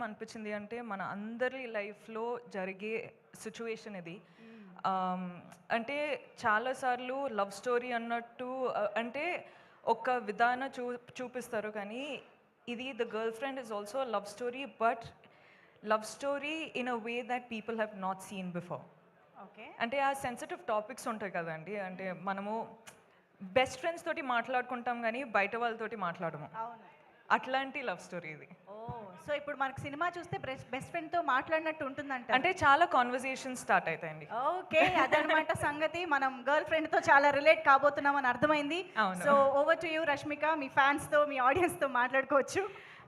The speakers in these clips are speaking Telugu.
అనిపించింది అంటే మన అందరి లైఫ్లో జరిగే సిచ్యువేషన్ ఇది. అంటే చాలాసార్లు లవ్ స్టోరీ అన్నట్టు అంటే ఒక విధాన చూపిస్తారు, కానీ ఇది the girl friend is also love story, but love story in a way that people have not seen before. Okay. అంటే ఆ సెన్సిటివ్ టాపిక్స్ ఉంటాయి కదండి, అంటే మనము బెస్ట్ ఫ్రెండ్స్ తోటి మాట్లాడుకుంటాం కానీ బయట వాళ్ళతోటి మాట్లాడము. అవును. అట్లాంటి లవ్ స్టోరీ ఇది. ఓ, సో ఇప్పుడు మనకు సినిమా చూస్తే బెస్ట్ ఫ్రెండ్ తో మాట్లాడినట్టు ఉంటుందంట. అంటే చాలా కాన్వర్జేషన్ స్టార్ట్ అవుతాయండి. ఓకే, అదనమాట సంగతి. మనం గర్ల్ ఫ్రెండ్ తో చాలా రిలేట్ కాబోతున్నాం అని అర్థమైంది. అవును. So over to you Rashmika, me fans తో మీ ఆడియన్స్ తో మాట్లాడుకోవచ్చు.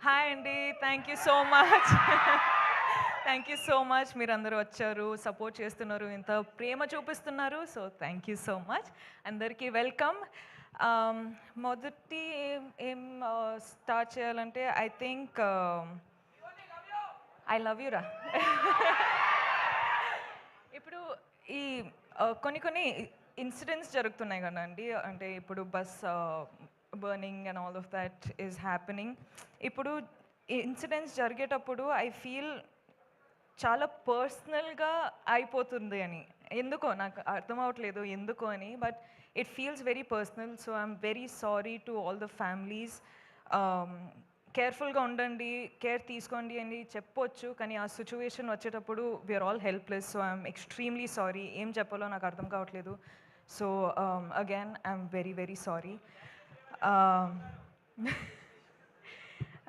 హాయ్ అండి, thank you so much. Thank you so much, మీరందరూ వచ్చారు, సపోర్ట్ చేస్తున్నారు, ఇంత ప్రేమ చూపిస్తున్నారు. So thank you so much, అందరికీ వెల్కమ్. మొదటి ఏం స్టార్ట్ చేయాలంటే I think I love you రా. ఇప్పుడు ఈ కొన్ని ఇన్సిడెంట్స్ జరుగుతున్నాయి కదండి, అంటే ఇప్పుడు bus burning and all of that is happening. ఇప్పుడు ఇన్సిడెంట్స్ జరిగేటప్పుడు ఐ ఫీల్ చాలా పర్సనల్గా అయిపోతుంది అని, ఎందుకో నాకు అర్థం అవ్వట్లేదు ఎందుకో అని, but it feels very personal. So I'm very sorry to all the families. కేర్ఫుల్గా ఉండండి, కేర్ తీసుకోండి అని చెప్పొచ్చు, కానీ ఆ సిచ్యువేషన్ వచ్చేటప్పుడు we are all helpless. So I'm extremely sorry, ఏం చెప్పాలో నాకు అర్థం కావట్లేదు. So again I'm very very sorry.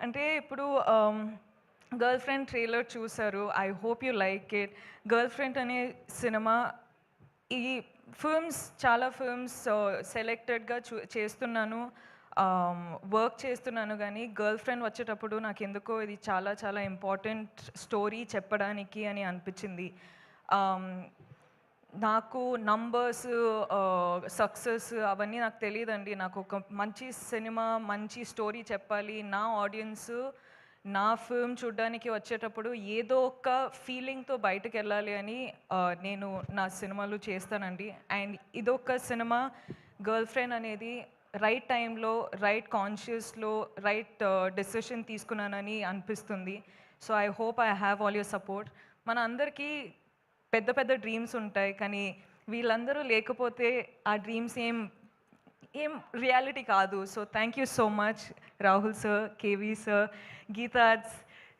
అంటే ఇప్పుడు గర్ల్ ఫ్రెండ్ ట్రైలర్ చూసారు, I hope you like it. Girlfriend అనే సినిమా, ఈ చాలా ఫిల్మ్స్ సెలెక్టెడ్గా చేస్తున్నాను, వర్క్ చేస్తున్నాను, కానీ గర్ల్ ఫ్రెండ్ వచ్చేటప్పుడు నాకు ఎందుకో ఇది చాలా చాలా ఇంపార్టెంట్ స్టోరీ చెప్పడానికి అని అనిపించింది. నాకు నంబర్స్, సక్సెస్ అవన్నీ నాకు తెలియదండి. నాకు ఒక మంచి సినిమా, మంచి స్టోరీ చెప్పాలి, నా ఆడియన్స్ నా ఫిల్మ్ చూడడానికి వచ్చేటప్పుడు ఏదో ఒక ఫీలింగ్తో బయటకు వెళ్ళాలి అని నేను నా సినిమాలు చేస్తానండి. అండ్ ఇదొక సినిమా, గర్ల్ ఫ్రెండ్ అనేది రైట్ టైంలో, రైట్ కాన్షియస్లో, రైట్ డెసిషన్ తీసుకున్నానని అనిపిస్తుంది. So I hope I have all your support. మన అందరికీ పెద్ద పెద్ద డ్రీమ్స్ ఉంటాయి, కానీ వీళ్ళందరూ లేకపోతే ఆ డ్రీమ్స్ ఏం రియాలిటీ కాదు. So thank you so much Rahul sir, KV sir, Geetaj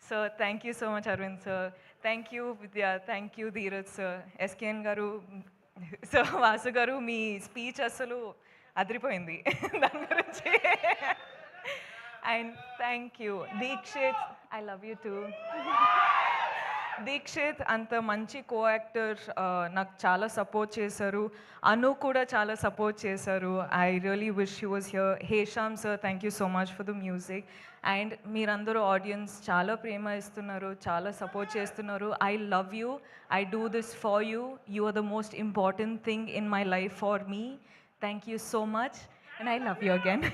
sir, thank you so much Arvind sir, thank you Vidya, thank you Dheeraj sir, SKN గారు, సార్ వాసు గారు, మీ స్పీచ్ అసలు అదిరిపోయింది దాని గురించి. And thank you Deekshith, I love you too. Deekshith అంత మంచి కో యాక్టర్, నాకు చాలా సపోర్ట్ చేశారు. అను కూడా చాలా సపోర్ట్ చేశారు. I really wish you was here. Hesham sir, thank you so much for the music. And మీరందరూ ఆడియన్స్ చాలా ప్రేమ ఇస్తున్నారు, చాలా సపోర్ట్ చేస్తున్నారు. I love you, I do this for you. You are the most important thing in my life for me. Thank you so much and I love you again.